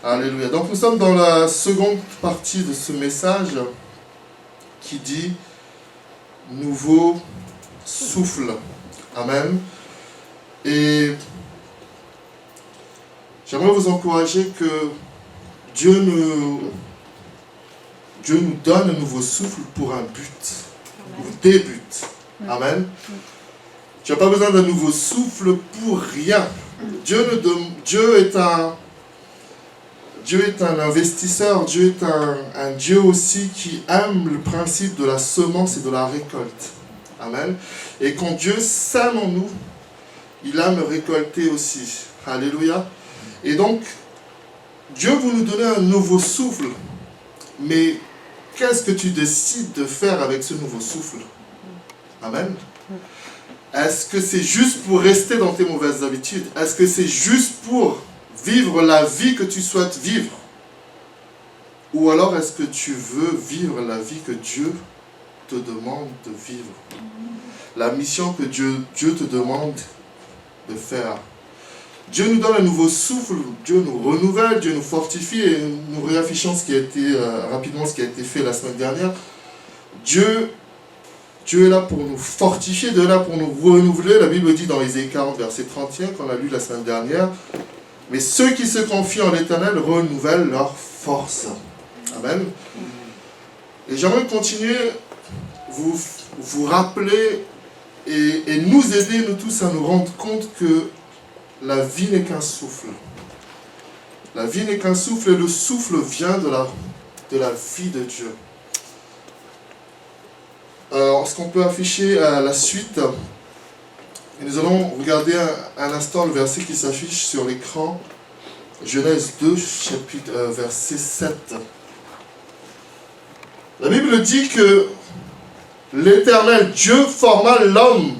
Alléluia. Donc nous sommes dans la seconde partie de ce message qui dit nouveau souffle. Amen. Et j'aimerais vous encourager que Dieu nous donne un nouveau souffle pour un but, pour des buts. Amen. Tu n'as pas besoin d'un nouveau souffle pour rien. Dieu est un investisseur, Dieu est un Dieu aussi qui aime le principe de la semence et de la récolte. Amen. Et quand Dieu sème en nous, il aime récolter aussi. Alléluia. Et donc, Dieu veut nous donner un nouveau souffle. Mais qu'est-ce que tu décides de faire avec ce nouveau souffle? Amen. Est-ce que c'est juste pour rester dans tes mauvaises habitudes? Est-ce que c'est juste pour vivre la vie que tu souhaites vivre? Ou alors est-ce que tu veux vivre la vie que Dieu te demande de vivre? La mission que Dieu te demande de faire. Dieu nous donne un nouveau souffle, Dieu nous renouvelle, Dieu nous fortifie, et nous réaffichons rapidement ce qui a été fait la semaine dernière. Dieu est là pour nous fortifier, Dieu est là pour nous renouveler. La Bible dit dans Ésaïe 40, verset 31, qu'on a lu la semaine dernière, mais ceux qui se confient en l'Éternel renouvellent leur force. Amen. Et j'aimerais continuer, vous rappeler et nous aider, nous tous, à nous rendre compte que la vie n'est qu'un souffle. La vie n'est qu'un souffle et le souffle vient de la vie de Dieu. Est-ce qu'on peut afficher la suite? Et nous allons regarder un instant le verset qui s'affiche sur l'écran. Genèse 2, verset 7. La Bible dit que l'Éternel Dieu forma l'homme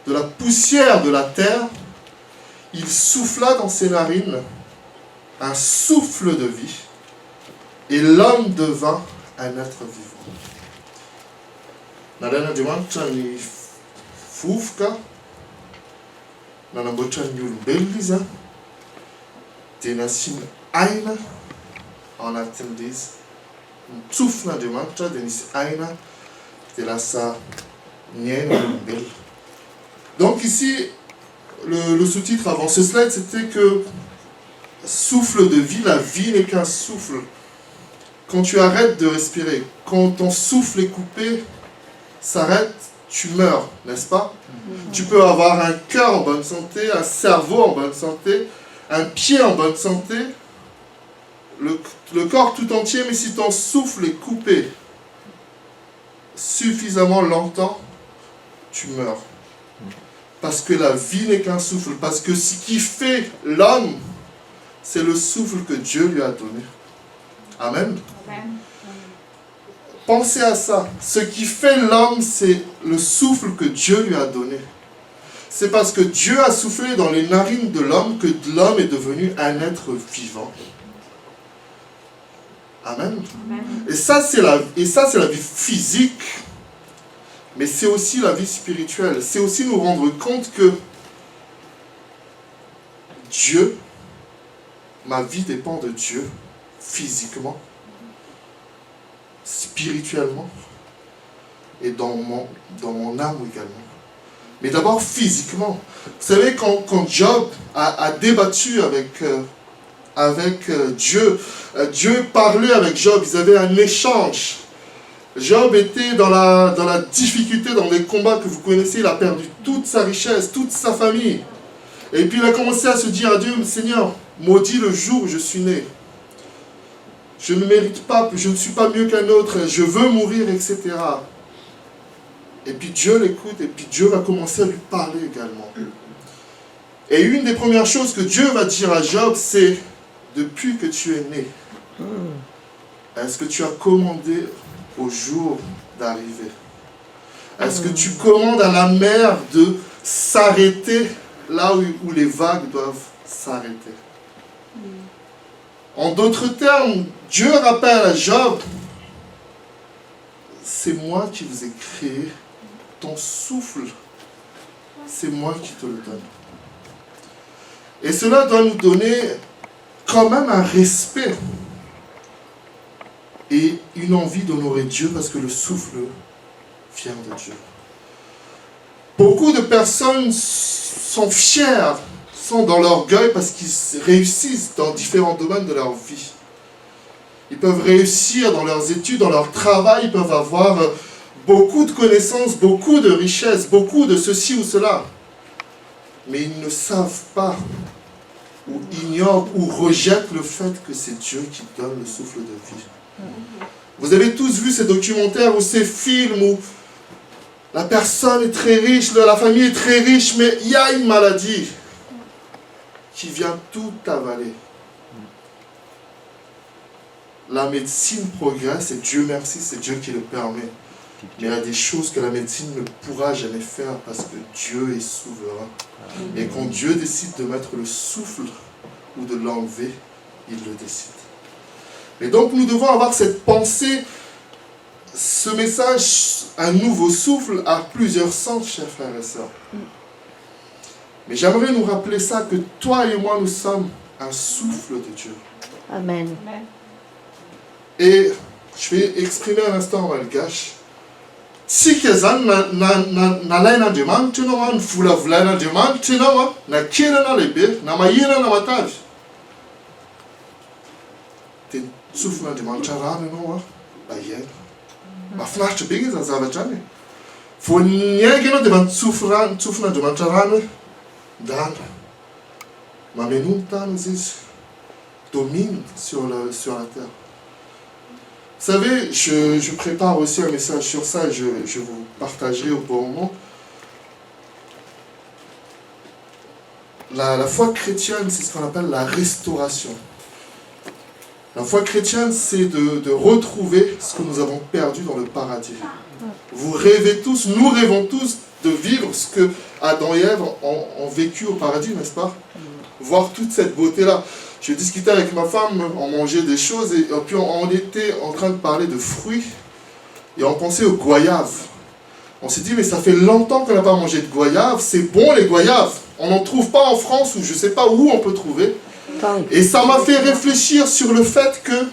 de la poussière de la terre. Il souffla dans ses narines un souffle de vie, et l'homme devint un être vivant. Nadana dimancha ni fufka, nana bocha nyulbeliza, tenasim aina, en attendis, souffla dimancha denis aina, telasa nyen nyulbel. Donc ici, le sous-titre avant ce slide, c'était que souffle de vie, la vie n'est qu'un souffle. Quand tu arrêtes de respirer, quand ton souffle est coupé, s'arrête, tu meurs, n'est-ce pas? Tu peux avoir un cœur en bonne santé, un cerveau en bonne santé, un pied en bonne santé, le corps tout entier, mais si ton souffle est coupé suffisamment longtemps, tu meurs. Parce que la vie n'est qu'un souffle. Parce que ce qui fait l'homme, c'est le souffle que Dieu lui a donné. Amen. Amen. Pensez à ça. Ce qui fait l'homme, c'est le souffle que Dieu lui a donné. C'est parce que Dieu a soufflé dans les narines de l'homme que l'homme est devenu un être vivant. Amen. Amen. Et ça, c'est la vie physique. Mais c'est aussi la vie spirituelle. C'est aussi nous rendre compte que Dieu, ma vie dépend de Dieu, physiquement, spirituellement, et dans mon âme également. Mais d'abord physiquement. Vous savez, quand Job a débattu avec Dieu, Dieu parlait avec Job, ils avaient un échange. Job était dans la difficulté, dans les combats que vous connaissez, il a perdu toute sa richesse, toute sa famille. Et puis il a commencé à se dire à Dieu, Seigneur, maudit le jour où je suis né. Je ne mérite pas, je ne suis pas mieux qu'un autre, je veux mourir, etc. Et puis Dieu l'écoute, et puis Dieu va commencer à lui parler également. Et une des premières choses que Dieu va dire à Job, c'est, depuis que tu es né, est-ce que tu as commandé au jour d'arriver? Est-ce que tu commandes à la mer de s'arrêter là où les vagues doivent s'arrêter? En d'autres termes, Dieu rappelle à Job, c'est moi qui vous ai créé, ton souffle, c'est moi qui te le donne. Et cela doit nous donner quand même un respect et une envie d'honorer Dieu parce que le souffle vient de Dieu. Beaucoup de personnes sont fiers, sont dans l'orgueil parce qu'ils réussissent dans différents domaines de leur vie. Ils peuvent réussir dans leurs études, dans leur travail, ils peuvent avoir beaucoup de connaissances, beaucoup de richesses, beaucoup de ceci ou cela. Mais ils ne savent pas, ou ignorent, ou rejettent le fait que c'est Dieu qui donne le souffle de vie. Vous avez tous vu ces documentaires ou ces films où la personne est très riche, la famille est très riche, mais il y a une maladie qui vient tout avaler. La médecine progresse et Dieu merci, c'est Dieu qui le permet. Mais il y a des choses que la médecine ne pourra jamais faire parce que Dieu est souverain. Et quand Dieu décide de mettre le souffle ou de l'enlever, il le décide. Et donc nous devons avoir cette pensée, ce message, un nouveau souffle a plusieurs sens, chers frères et sœurs. Mais j'aimerais nous rappeler ça, que toi et moi, nous sommes un souffle de Dieu. Amen. Et je vais exprimer un instant en malgache. Si quelqu'un na laina demande, tu n'as pas fula na demande, tu n'as pas na kira na lebe, na mayina na matavi. Te souffle na demande, tu as non ba yen. Ba flash te bigi za zavajane. Faut niaque no demande souffle na demande tu as dan. Ma menu tanzis domine sur la terre. Vous savez, je prépare aussi un message sur ça et je vous partagerai au bon moment. La foi chrétienne, c'est ce qu'on appelle la restauration. La foi chrétienne, c'est de retrouver ce que nous avons perdu dans le paradis. Vous rêvez tous, nous rêvons tous de vivre ce que Adam et Ève ont vécu au paradis, n'est-ce pas? Voir toute cette beauté-là. Je discutais avec ma femme, on mangeait des choses et puis on était en train de parler de fruits et on pensait aux goyaves. On s'est dit, mais ça fait longtemps qu'on n'a pas mangé de goyaves, c'est bon les goyaves. On n'en trouve pas en France ou je ne sais pas où on peut trouver. Et ça m'a fait réfléchir sur le fait que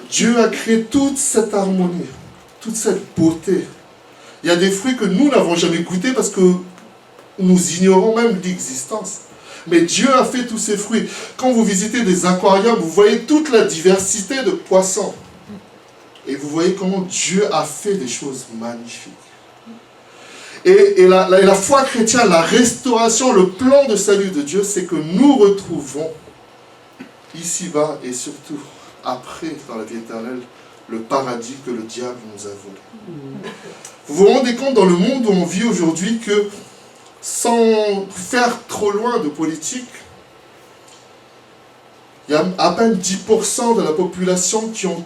Dieu a créé toute cette harmonie, toute cette beauté. Il y a des fruits que nous n'avons jamais goûtés parce que nous ignorons même l'existence. Mais Dieu a fait tous ces fruits. Quand vous visitez des aquariums, vous voyez toute la diversité de poissons. Et vous voyez comment Dieu a fait des choses magnifiques. Et la foi chrétienne, la restauration, le plan de salut de Dieu, c'est que nous retrouvons ici-bas et surtout après, dans la vie éternelle, le paradis que le diable nous a volé. Vous vous rendez compte dans le monde où on vit aujourd'hui que sans faire trop loin de politique, il y a à peine 10% de la population qui ont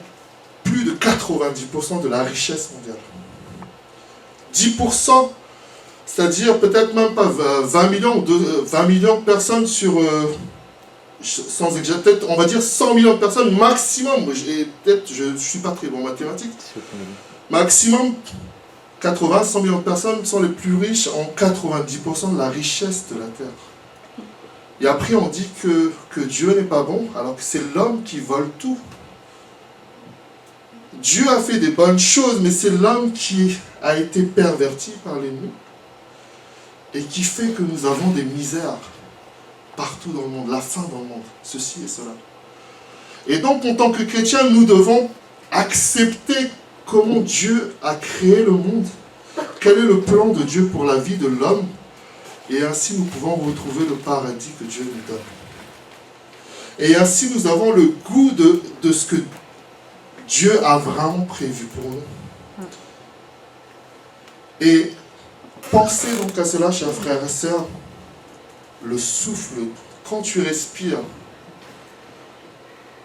plus de 90% de la richesse mondiale. 10%, c'est-à-dire peut-être même pas 20 millions de personnes sur, sans exagérer, peut-être on va dire 100 millions de personnes maximum, peut-être je ne suis pas très bon en mathématiques, maximum 100 millions de personnes sont les plus riches en 90% de la richesse de la terre. Et après on dit que Dieu n'est pas bon, alors que c'est l'homme qui vole tout. Dieu a fait des bonnes choses, mais c'est l'homme qui a été perverti par l'ennemi et qui fait que nous avons des misères partout dans le monde, la faim dans le monde, ceci et cela. Et donc en tant que chrétiens, nous devons accepter comment Dieu a créé le monde, quel est le plan de Dieu pour la vie de l'homme, et ainsi nous pouvons retrouver le paradis que Dieu nous donne. Et ainsi nous avons le goût de ce que Dieu a vraiment prévu pour nous. Et pensez donc à cela, chers frères et sœurs, le souffle, quand tu respires,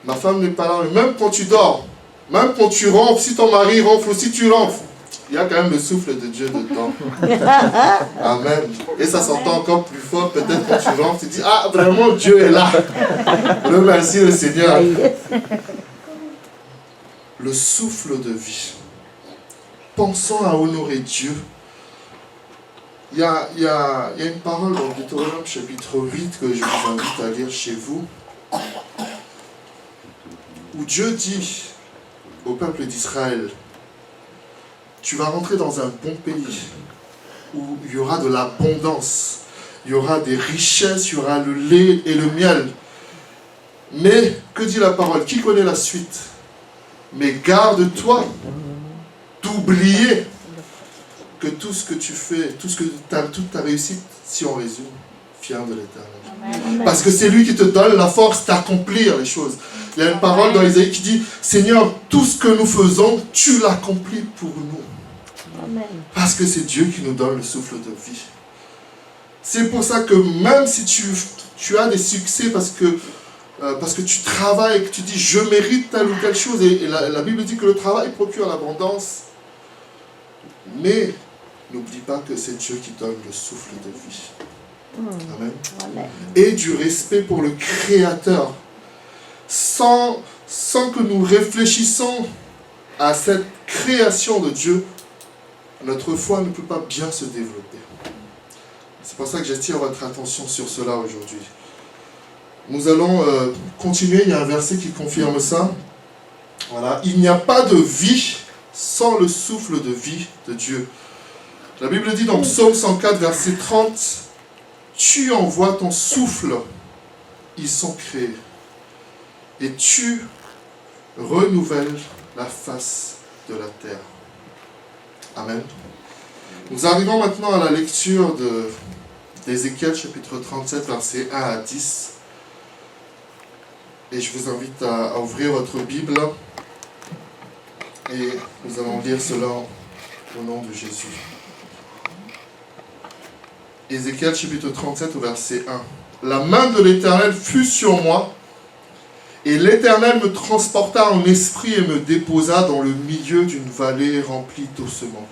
ma femme n'est pas là, mais même quand tu dors, même quand tu ronfles, si ton mari ronfle ou si tu ronfles, il y a quand même le souffle de Dieu dedans. Amen. Et ça s'entend encore plus fort, peut-être quand tu ronfles, tu dis, ah, vraiment, Dieu est là. Remercie le Seigneur. Le souffle de vie. Pensons à honorer Dieu. Il y a une parole dans Deutéronome chapitre 8 que je vous invite à lire chez vous. où Dieu dit au peuple d'Israël, tu vas rentrer dans un bon pays, où il y aura de l'abondance, il y aura des richesses, il y aura le lait et le miel. Mais, que dit la parole? Qui connaît la suite? Mais garde-toi d'oublier que tout ce que tu fais, toute ta réussite, si on résume, vient de l'Éternel. Parce que c'est lui qui te donne la force d'accomplir les choses. Il y a une parole dans Isaïe qui dit, Seigneur, tout ce que nous faisons, tu l'accomplis pour nous. Parce que c'est Dieu qui nous donne le souffle de vie. C'est pour ça que même si tu as des succès parce que tu travailles, que tu dis je mérite telle ou telle chose, et la Bible dit que le travail procure l'abondance, mais n'oublie pas que c'est Dieu qui donne le souffle de vie. Amen. Et du respect pour le Créateur, sans que nous réfléchissons à cette création de Dieu, notre foi ne peut pas bien se développer. C'est pour ça que j'attire votre attention sur cela aujourd'hui. Nous allons continuer, il y a un verset qui confirme ça. Voilà. Il n'y a pas de vie sans le souffle de vie de Dieu. La Bible dit dans Psaume 104, verset 30, « Tu envoies ton souffle, ils sont créés, et tu renouvelles la face de la terre. » Amen. Nous arrivons maintenant à la lecture d'Ézéchiel, chapitre 37, versets 1 à 10. Et je vous invite à ouvrir votre Bible. Et nous allons lire cela au nom de Jésus. Ézéchiel, chapitre 37, verset 1. « La main de l'Éternel fut sur moi, et l'Éternel me transporta en esprit et me déposa dans le milieu d'une vallée remplie d'ossements.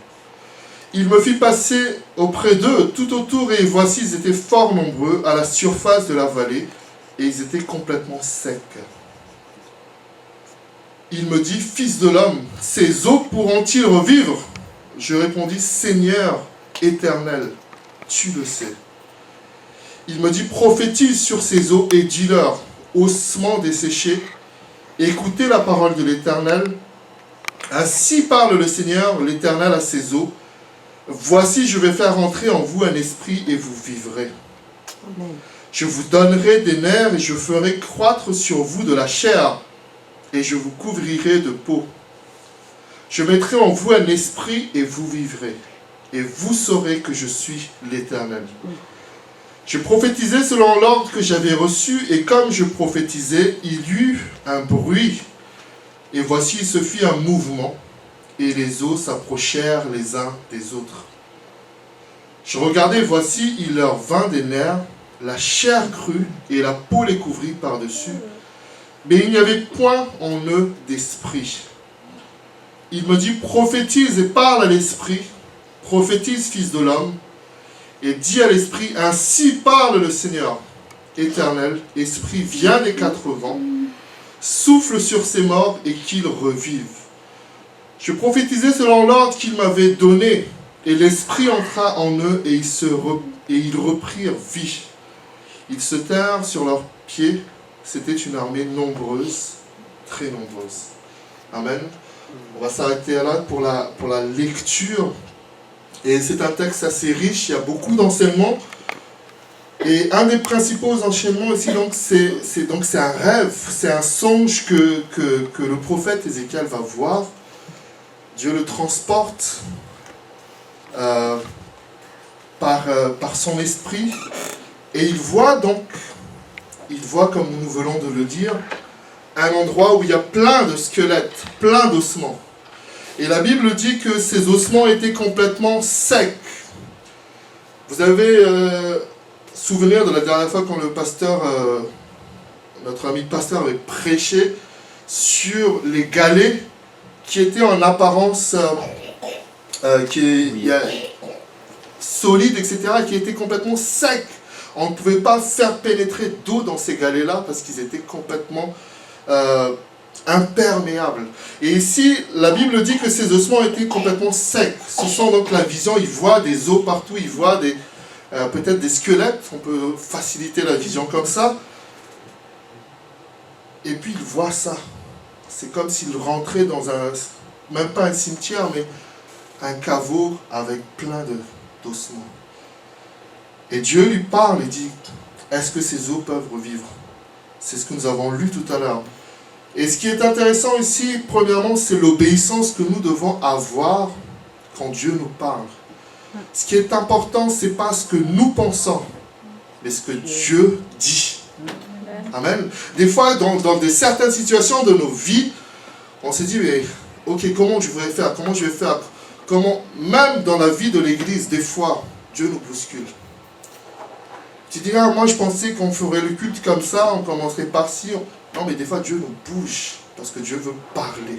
Il me fit passer auprès d'eux tout autour, et voici, ils étaient fort nombreux à la surface de la vallée, et ils étaient complètement secs. Il me dit, fils de l'homme, ces eaux pourront-ils revivre? Je répondis, Seigneur éternel, tu le sais. Il me dit, prophétise sur ces eaux et dis-leur, ossements desséchés, écoutez la parole de l'Éternel. Ainsi parle le Seigneur, l'Éternel à ces eaux. Voici, je vais faire entrer en vous un esprit et vous vivrez. Amen. Je vous donnerai des nerfs et je ferai croître sur vous de la chair et je vous couvrirai de peau. Je mettrai en vous un esprit et vous vivrez. Et vous saurez que je suis l'Éternel. Je prophétisais selon l'ordre que j'avais reçu, et comme je prophétisais, il y eut un bruit. Et voici, il se fit un mouvement, et les eaux s'approchèrent les uns des autres. Je regardais, voici, il leur vint des nerfs, la chair crut, et la peau les couvrit par-dessus. Mais il n'y avait point en eux d'esprit. Il me dit, prophétise et parle à l'esprit, prophétise, fils de l'homme, et dis à l'esprit, ainsi parle le Seigneur éternel, esprit, viens des quatre vents, souffle sur ces morts et qu'ils revivent. Je prophétisais selon l'ordre qu'il m'avait donné, et l'esprit entra en eux et ils reprirent vie. Ils se tinrent sur leurs pieds, c'était une armée nombreuse, très nombreuse. Amen. On va s'arrêter là pour la lecture. Et c'est un texte assez riche, il y a beaucoup d'enseignements. Et un des principaux enchaînements aussi, c'est un rêve, c'est un songe que le prophète Ézéchiel va voir. Dieu le transporte par son esprit. Et il voit comme nous venons de le dire, un endroit où il y a plein de squelettes, plein d'ossements. Et la Bible dit que ces ossements étaient complètement secs. Vous avez souvenir de la dernière fois quand le pasteur, notre ami pasteur avait prêché sur les galets qui étaient en apparence solides, etc., qui étaient complètement secs. On ne pouvait pas faire pénétrer d'eau dans ces galets-là parce qu'ils étaient complètement imperméables. Et ici, la Bible dit que ces ossements étaient complètement secs. Ce sont donc la vision, ils voient des os partout, ils voient peut-être des squelettes, on peut faciliter la vision comme ça. Et puis il voit ça. C'est comme s'il rentrait dans un, même pas un cimetière, mais un caveau avec plein d'ossements. Et Dieu lui parle et dit, est-ce que ces os peuvent revivre? C'est ce que nous avons lu tout à l'heure. Et ce qui est intéressant ici, premièrement, c'est l'obéissance que nous devons avoir quand Dieu nous parle. Ce qui est important, ce n'est pas ce que nous pensons, mais ce que Dieu dit. Amen. Des fois, dans certaines situations de nos vies, on s'est dit, mais ok, comment je vais faire? Comment je vais faire? Comment, même dans la vie de l'Église, des fois, Dieu nous bouscule. Tu dis, ah, moi je pensais qu'on ferait le culte comme ça, on commencerait par-ci. Non, mais des fois, Dieu nous bouge, parce que Dieu veut parler.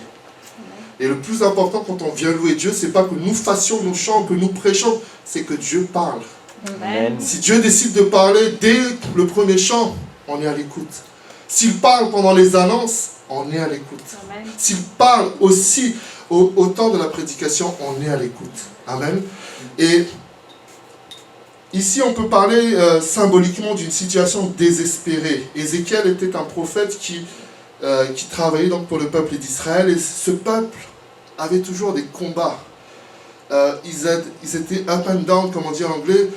Et le plus important quand on vient louer Dieu, c'est pas que nous fassions nos chants, que nous prêchons, c'est que Dieu parle. Amen. Si Dieu décide de parler dès le premier chant, on est à l'écoute. S'il parle pendant les annonces, on est à l'écoute. S'il parle aussi au temps de la prédication, on est à l'écoute. Amen. Et ici, on peut parler symboliquement d'une situation désespérée. Ézéchiel était un prophète qui travaillait donc pour le peuple d'Israël, et ce peuple avait toujours des combats. Ils étaient up and down, comme on dit en anglais.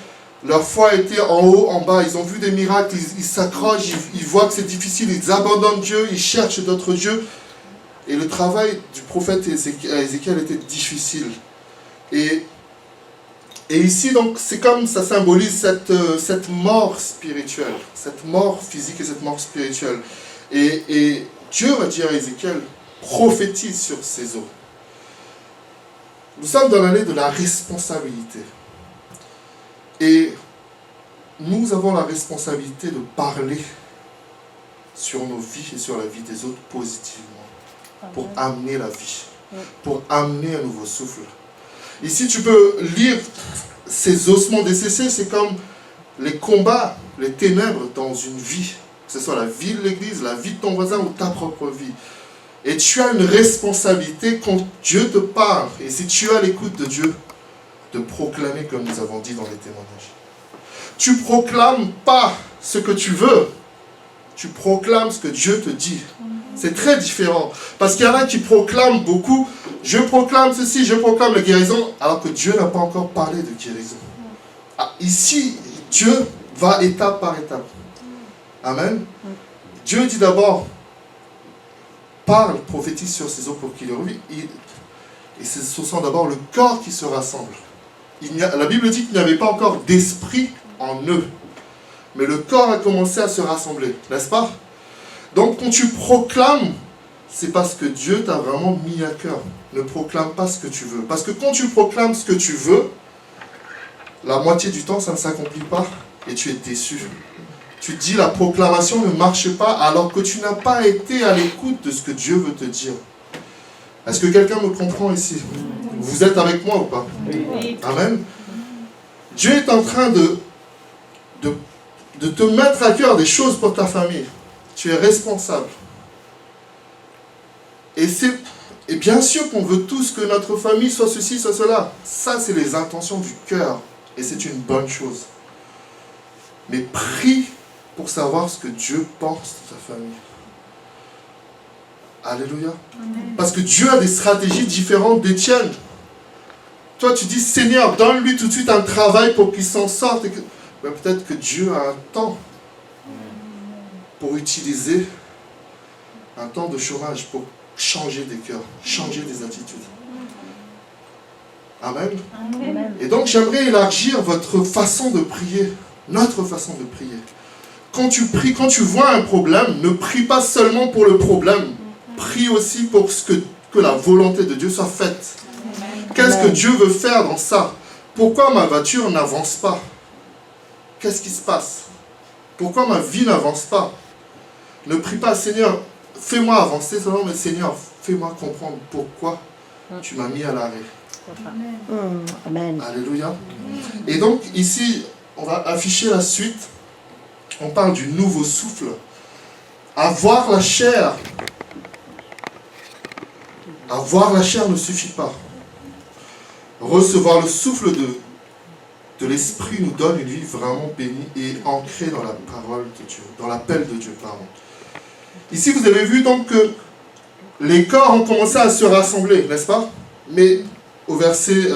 Leur foi était en haut, en bas. Ils ont vu des miracles, ils s'accrochent, ils voient que c'est difficile, ils abandonnent Dieu, ils cherchent d'autres dieux. Et le travail du prophète Ézéchiel était difficile. Et ici, donc, c'est comme ça symbolise cette mort spirituelle, cette mort physique et cette mort spirituelle. Et Dieu va dire à Ézéchiel, prophétise sur ces eaux. Nous sommes dans l'année de la responsabilité. Et nous avons la responsabilité de parler sur nos vies et sur la vie des autres positivement, pour amener la vie, pour amener un nouveau souffle. Ici, tu peux lire ces ossements desséchés, c'est comme les combats, les ténèbres dans une vie, que ce soit la vie de l'église, la vie de ton voisin ou ta propre vie. Et tu as une responsabilité quand Dieu te parle, et si tu as l'écoute de Dieu, de proclamer comme nous avons dit dans les témoignages. Tu proclames pas ce que tu veux, tu proclames ce que Dieu te dit. C'est très différent, parce qu'il y en a qui proclament beaucoup, je proclame ceci, je proclame la guérison, alors que Dieu n'a pas encore parlé de guérison. Ah, ici, Dieu va étape par étape. Amen. Dieu dit d'abord, parle, prophétise sur ces eaux pour qu'il revivent. Et ce sont d'abord le corps qui se rassemble. La Bible dit qu'il n'y avait pas encore d'esprit en eux. Mais le corps a commencé à se rassembler, n'est-ce pas? Donc quand tu proclames, c'est parce que Dieu t'a vraiment mis à cœur. Ne proclame pas ce que tu veux. Parce que quand tu proclames ce que tu veux, la moitié du temps, ça ne s'accomplit pas et tu es déçu. Tu dis la proclamation ne marche pas alors que tu n'as pas été à l'écoute de ce que Dieu veut te dire. Est-ce que quelqu'un me comprend ici? Vous êtes avec moi ou pas? Oui. Amen. Dieu est en train de te mettre à cœur des choses pour ta famille. Tu es responsable. Et bien sûr qu'on veut tous que notre famille soit ceci, soit cela. Ça, c'est les intentions du cœur. Et c'est une bonne chose. Mais prie pour savoir ce que Dieu pense de ta famille. Alléluia. Amen. Parce que Dieu a des stratégies différentes des tiennes. Toi, tu dis, Seigneur, donne-lui tout de suite un travail pour qu'il s'en sorte. Mais peut-être que Dieu a un temps pour utiliser un temps de chômage pour changer des cœurs, changer des attitudes. Amen. Amen. Et donc, j'aimerais élargir votre façon de prier, notre façon de prier. Quand tu pries, quand tu vois un problème, ne prie pas seulement pour le problème. Prie aussi pour que la volonté de Dieu soit faite. Qu'est-ce que Dieu veut faire dans ça? Pourquoi ma voiture n'avance pas? Qu'est-ce qui se passe? Pourquoi ma vie n'avance pas? Ne prie pas, Seigneur, fais-moi avancer seulement, mais Seigneur, fais-moi comprendre pourquoi tu m'as mis à l'arrêt. Amen. Alléluia. Et donc, ici, on va afficher la suite. On parle du nouveau souffle. Avoir la chair. Avoir la chair ne suffit pas. Recevoir le souffle de l'Esprit nous donne une vie vraiment bénie et ancrée dans la parole de Dieu, dans l'appel de Dieu, pardon. Ici, vous avez vu donc que les corps ont commencé à se rassembler, n'est-ce pas? Mais au verset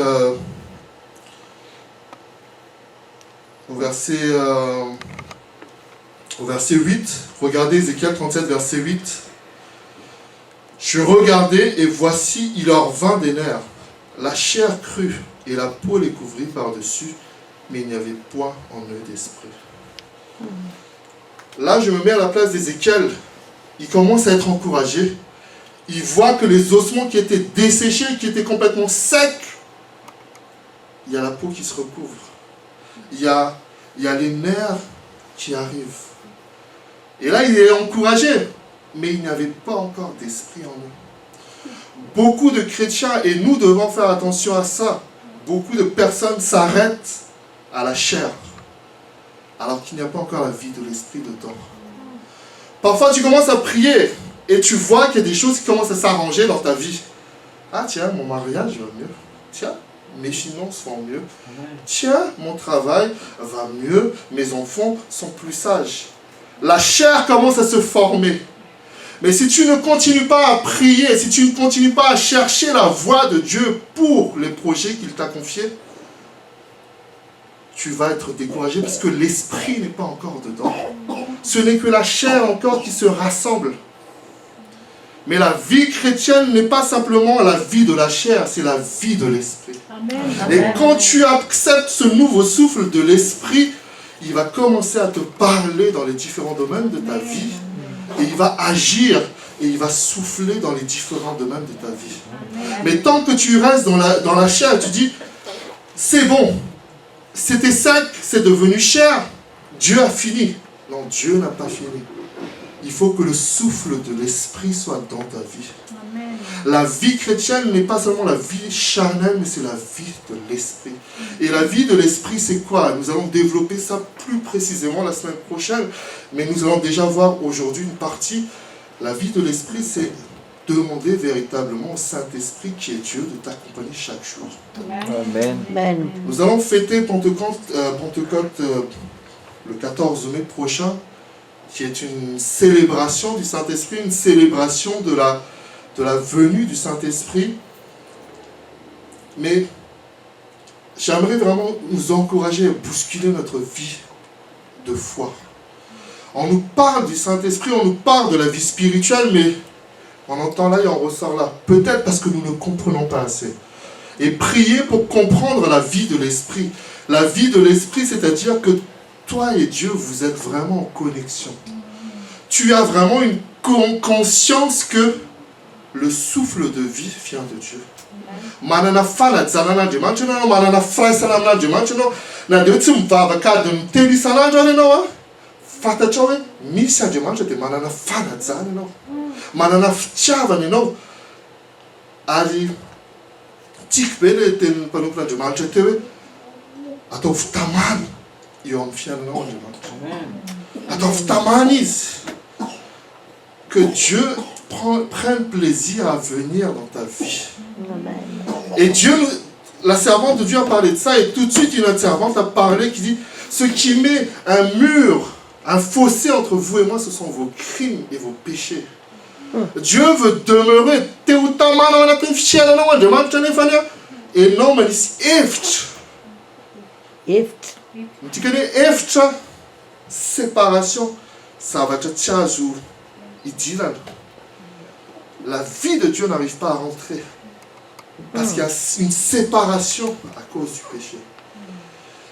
8, regardez Ézéchiel 37, verset 8. Je regardais et voici, il leur vint des nerfs. La chair crut et la peau les couvrit par-dessus, mais il n'y avait point en eux d'esprit. Là, je me mets à la place d'Ézéchiel. Il commence à être encouragé. Il voit que les ossements qui étaient desséchés, qui étaient complètement secs, il y a la peau qui se recouvre. Il y a les nerfs qui arrivent. Et là, il est encouragé. Mais il n'y avait pas encore d'esprit en nous. Beaucoup de chrétiens, et nous devons faire attention à ça, beaucoup de personnes s'arrêtent à la chair, alors qu'il n'y a pas encore la vie de l'esprit dedans. Parfois, tu commences à prier, et tu vois qu'il y a des choses qui commencent à s'arranger dans ta vie. Ah tiens, mon mariage va mieux. Tiens, mes finances vont mieux. Tiens, mon travail va mieux. Mes enfants sont plus sages. La chair commence à se former. Mais si tu ne continues pas à prier, si tu ne continues pas à chercher la voie de Dieu pour les projets qu'il t'a confiés, tu vas être découragé parce que l'esprit n'est pas encore dedans. Ce n'est que la chair encore qui se rassemble. Mais la vie chrétienne n'est pas simplement la vie de la chair, c'est la vie de l'esprit. Et quand tu acceptes ce nouveau souffle de l'esprit, il va commencer à te parler dans les différents domaines de ta vie. Et il va agir et il va souffler dans les différents domaines de ta vie. Mais tant que tu restes dans la chair, tu dis, c'est bon, c'était sec, c'est devenu chair, Dieu a fini. Non, Dieu n'a pas fini. Il faut que le souffle de l'esprit soit dans ta vie. La vie chrétienne n'est pas seulement la vie charnelle, mais c'est la vie de l'esprit. Et la vie de l'esprit, c'est quoi? Nous allons développer ça plus précisément la semaine prochaine, mais nous allons déjà voir aujourd'hui une partie. La vie de l'esprit, c'est demander véritablement au Saint-Esprit, qui est Dieu, de t'accompagner chaque jour. Amen. Nous allons fêter Pentecôte le 14 mai prochain, qui est une célébration du Saint-Esprit, une célébration de la venue du Saint-Esprit. Mais j'aimerais vraiment nous encourager à bousculer notre vie de foi. On nous parle du Saint-Esprit, on nous parle de la vie spirituelle, mais on entend là et on ressort là. Peut-être parce que nous ne comprenons pas assez. Et prier pour comprendre la vie de l'Esprit. La vie de l'Esprit, c'est-à-dire que toi et Dieu, vous êtes vraiment en connexion. Tu as vraiment une conscience que le souffle de vie vient de Dieu. Manana fala zanana de manchino, manana fraisana na de manchino, na de tumva ka de teli sananja no. Fata chowe misa de mancho de manana fala zanano. Manana fchava no. Ali tikbele ten panupla de mancho tewe. Atof taman yom fian no de mancho. Atof tamanis. Que Dieu prenne plaisir à venir dans ta vie. Et Dieu, la servante de Dieu a parlé de ça, et tout de suite une autre servante a parlé qui dit, ce qui met un mur, un fossé entre vous et moi, ce sont vos crimes et vos péchés. Dieu veut demeurer. Et non, mais ici, séparation, ça va te tchazu. Il dit là, la vie de Dieu n'arrive pas à rentrer. Parce qu'il y a une séparation à cause du péché.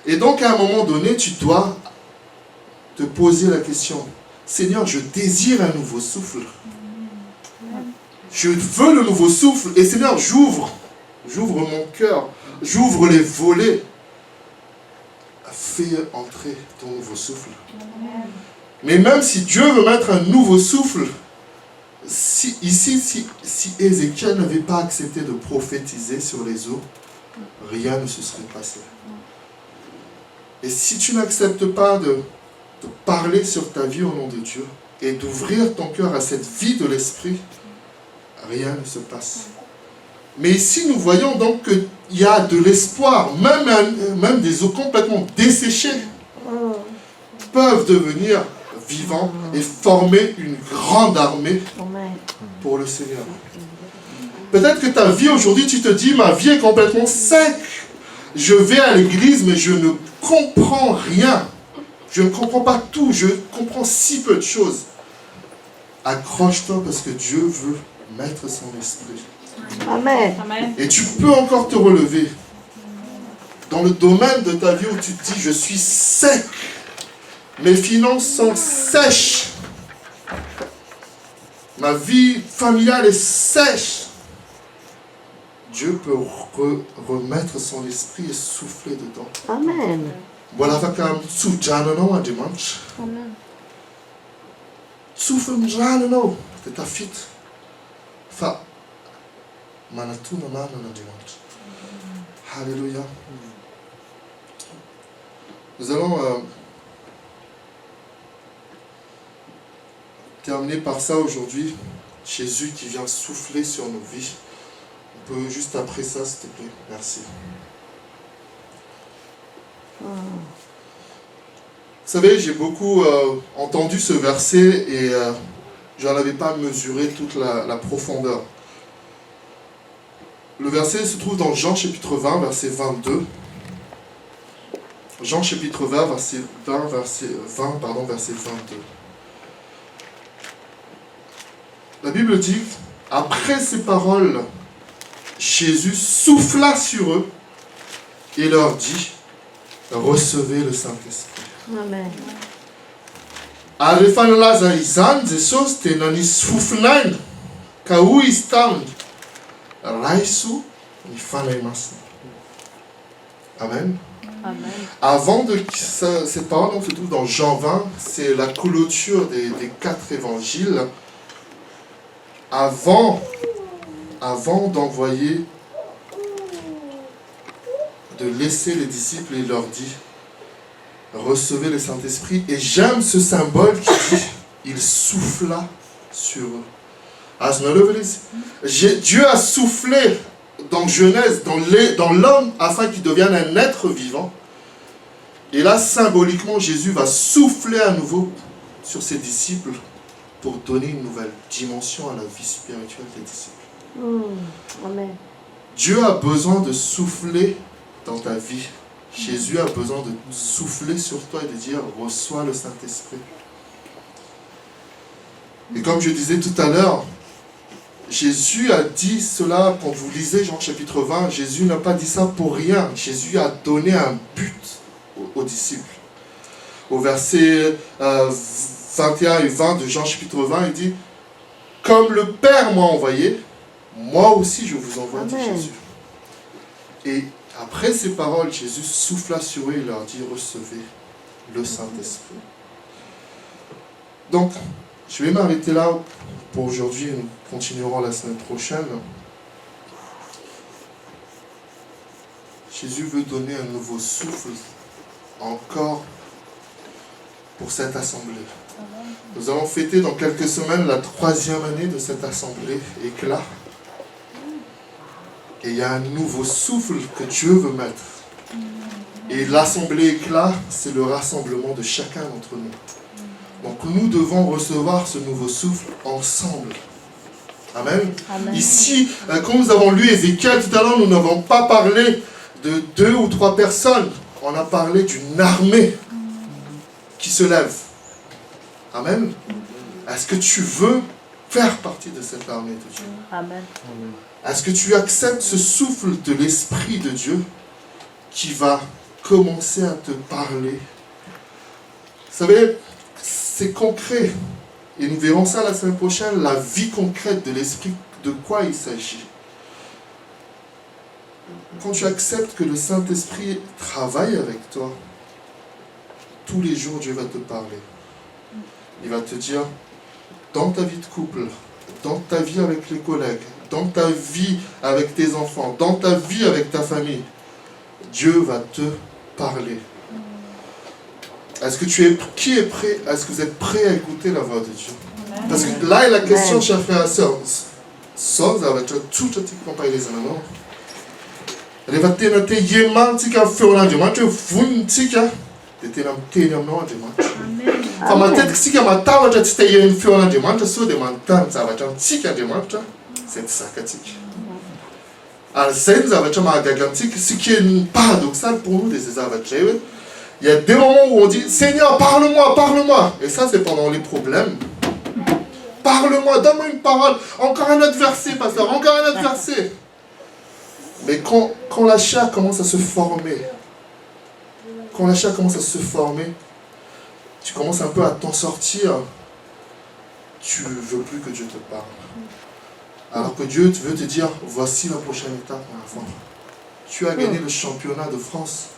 Et donc à un moment donné, tu dois te poser la question, Seigneur, je désire un nouveau souffle. Je veux le nouveau souffle. Et Seigneur, j'ouvre mon cœur, j'ouvre les volets. Fais entrer ton nouveau souffle. Mais même si Dieu veut mettre un nouveau souffle, si Ézéchiel n'avait pas accepté de prophétiser sur les eaux, rien ne se serait passé. Et si tu n'acceptes pas de parler sur ta vie au nom de Dieu et d'ouvrir ton cœur à cette vie de l'esprit, rien ne se passe. Mais ici, nous voyons donc qu'il y a de l'espoir, même des eaux complètement desséchées peuvent devenir vivant et former une grande armée pour le Seigneur. Peut-être que ta vie aujourd'hui, tu te dis, ma vie est complètement sec. Je vais à l'église, mais je ne comprends rien. Je ne comprends pas tout. Je comprends si peu de choses. Accroche-toi parce que Dieu veut mettre son esprit. Amen. Et tu peux encore te relever. Dans le domaine de ta vie où tu te dis, je suis sec. Mes finances sont sèches. Ma vie familiale est sèche. Dieu peut remettre son esprit et souffler dedans. Amen. Voilà, Amen. Souffle mjano, c'est ta fit. Fa. Manatuna manana dimanche. Alléluia. Nous allons terminer par ça aujourd'hui. Jésus qui vient souffler sur nos vies. On peut juste après ça, s'il te plaît. Merci. Vous savez, j'ai beaucoup entendu ce verset et je n'en avais pas mesuré toute la profondeur. Le verset se trouve dans Jean chapitre 20, verset 22. Jean chapitre 20, verset 22. La Bible dit, après ces paroles, Jésus souffla sur eux et leur dit, recevez le Saint-Esprit. Amen. Amen. Amen. Avant de cette parole, on se trouve dans Jean 20, c'est la clôture des 4 évangiles. Avant d'envoyer, de laisser les disciples, il leur dit, recevez le Saint-Esprit. Et j'aime ce symbole qui dit, il souffla sur eux. Dieu a soufflé dans Genèse, dans l'homme, afin qu'il devienne un être vivant. Et là, symboliquement, Jésus va souffler à nouveau sur ses disciples pour donner une nouvelle dimension à la vie spirituelle des disciples. Amen. Dieu a besoin de souffler dans ta vie. Jésus a besoin de souffler sur toi et de dire, reçois le Saint-Esprit. Et comme je disais tout à l'heure, Jésus a dit cela, quand vous lisez Jean chapitre 20, Jésus n'a pas dit ça pour rien. Jésus a donné un but aux disciples. Au verset 21 et 20 de Jean chapitre 20, il dit, comme le Père m'a envoyé, moi aussi je vous envoie, dit Jésus. Et après ces paroles, Jésus souffla sur eux et leur dit, recevez le Saint-Esprit. Donc, je vais m'arrêter là pour aujourd'hui et nous continuerons la semaine prochaine. Jésus veut donner un nouveau souffle encore pour cette assemblée. Nous allons fêter dans quelques semaines la 3e année de cette assemblée Éclat. Et il y a un nouveau souffle que Dieu veut mettre. Et l'assemblée Éclat, c'est le rassemblement de chacun d'entre nous. Donc nous devons recevoir ce nouveau souffle ensemble. Amen. Amen. Ici, quand nous avons lu Ézéchiel tout à l'heure, nous n'avons pas parlé de 2 ou 3 personnes. On a parlé d'une armée qui se lève. Amen. Est-ce que tu veux faire partie de cette armée de Dieu? Amen. Est-ce que tu acceptes ce souffle de l'Esprit de Dieu qui va commencer à te parler? Vous savez, c'est concret. Et nous verrons ça la semaine prochaine, la vie concrète de l'Esprit, de quoi il s'agit. Quand tu acceptes que le Saint-Esprit travaille avec toi, tous les jours Dieu va te parler. Il va te dire, dans ta vie de couple, dans ta vie avec les collègues, dans ta vie avec tes enfants, dans ta vie avec ta famille, Dieu va te parler. Est-ce que qui est prêt? Est-ce que vous êtes prêts à écouter la voix de Dieu? Parce que là est la question, chers frères et sœurs. Ça, ça va être tout à fait comparé les animaux. Elle va te noter yéman tika fiola Dieu. Moi tu vun tika dia tena miteny aminao Andriamanitra. Fa matetika sika matahotra tsy tehirin'ny feon'Andriamanitra sao dia manontany zavatra amintsika Andriamanitra izay tsy zakantsika. Ary zay ny zavatra mahagaga amintsika, ce qui est paradoxal pour nous de ces zavatra zay hoe il y a des moments où on dit Seigneur parle-moi, parle-moi, et ça c'est pendant les problèmes. Parle-moi, donne-moi une parole, encore un autre verset pasteur, encore un autre verset. Mais quand la chair commence à se former, tu commences un peu à t'en sortir, tu ne veux plus que Dieu te parle. Alors que Dieu veut te dire, voici la prochaine étape, mon enfant. Tu as gagné le championnat de France.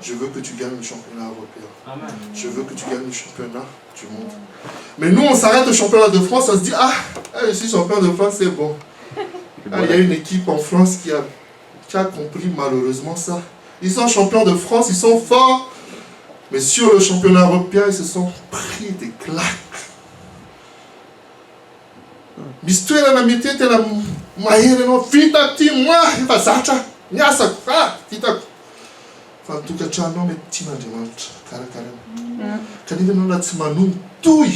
Je veux que tu gagnes le championnat européen. Je veux que tu gagnes le championnat du monde. Mais nous, on s'arrête au championnat de France, on se dit, je suis champion de France, c'est bon. Il y a une équipe en France qui a compris malheureusement ça. Ils sont champions de France, ils sont forts. Mais sur le championnat européen, ils se sont pris des claques. Mistuela na mitete na mahere no vita timwa vazacha nyasa vita fa tokantrano mety tian'Andriamanitra karakara. Kanefa ianao na tsy manohy toy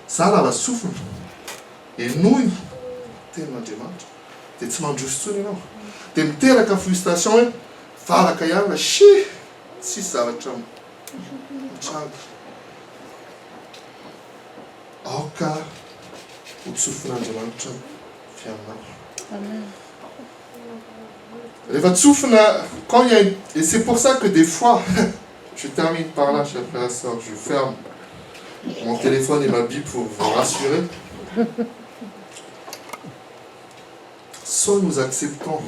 za lava sofina enoiny tenin'Andriamanitra dia tsy mandroso tsony ianao dia miteraka frustration hoe valaka ihany sy tsisy zavatra mitranga aoka ho tsofin'Andriamanitra fiainao. Rehefa tsofina quand il y a et c'est pour ça que des fois je termine par là chers frères et sœurs, je ferme mon téléphone et ma Bible pour vous rassurer. Soit nous acceptons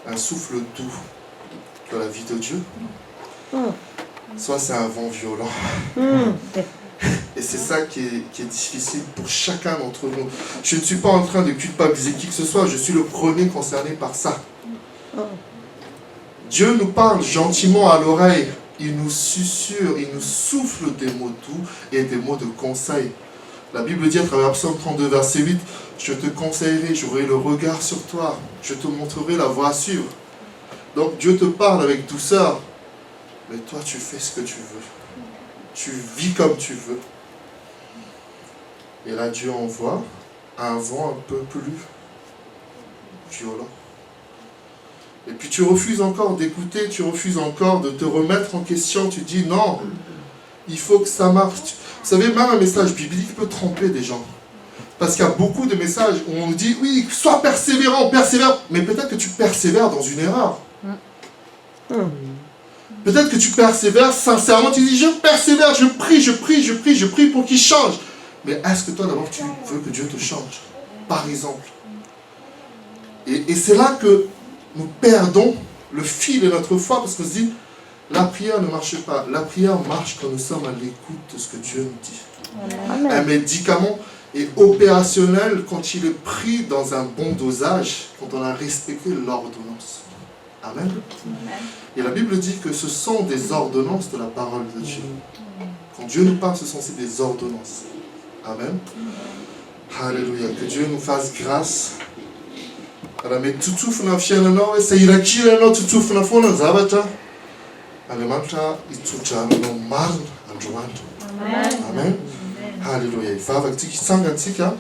un souffle doux de la vie de Dieu, soit c'est un vent violent. Et c'est ça qui est difficile pour chacun d'entre nous. Je ne suis pas en train de culpabiliser qui que ce soit, je suis le premier concerné par ça. Dieu nous parle gentiment à l'oreille, il nous susurre, il nous souffle des mots doux et des mots de conseil. La Bible dit à travers Psaume 32, verset 8, « Je te conseillerai, j'aurai le regard sur toi, je te montrerai la voie à suivre. » Donc Dieu te parle avec douceur, mais toi tu fais ce que tu veux. Tu vis comme tu veux. Et là Dieu envoie un vent un peu plus violent. Et puis tu refuses encore d'écouter, tu refuses encore de te remettre en question, tu dis non, il faut que ça marche. Vous savez, même un message biblique peut tromper des gens. Parce qu'il y a beaucoup de messages où on nous dit, oui, sois persévérant, persévère, mais peut-être que tu persévères dans une erreur. Peut-être que tu persévères sincèrement, tu dis, je persévère, je prie pour qu'il change. Mais est-ce que toi d'abord tu veux que Dieu te change? Par exemple. Et c'est là que nous perdons le fil de notre foi, parce qu'on se dit, la prière ne marche pas. La prière marche quand nous sommes à l'écoute de ce que Dieu nous dit. Amen. Un médicament est opérationnel quand il est pris dans un bon dosage, quand on a respecté l'ordonnance. Amen. Et la Bible dit que ce sont des ordonnances de la parole de Dieu. Quand Dieu nous parle, ce sont des ordonnances. Amen. Alléluia. Que Dieu nous fasse grâce. Mais tutufuna fiananao hoe sahirankira ianao tutufuna foana zavatra Andriamanitra hitsodraranao marina androandro. Amen. Halleluja. Ivavaky tsika hitsangatsika.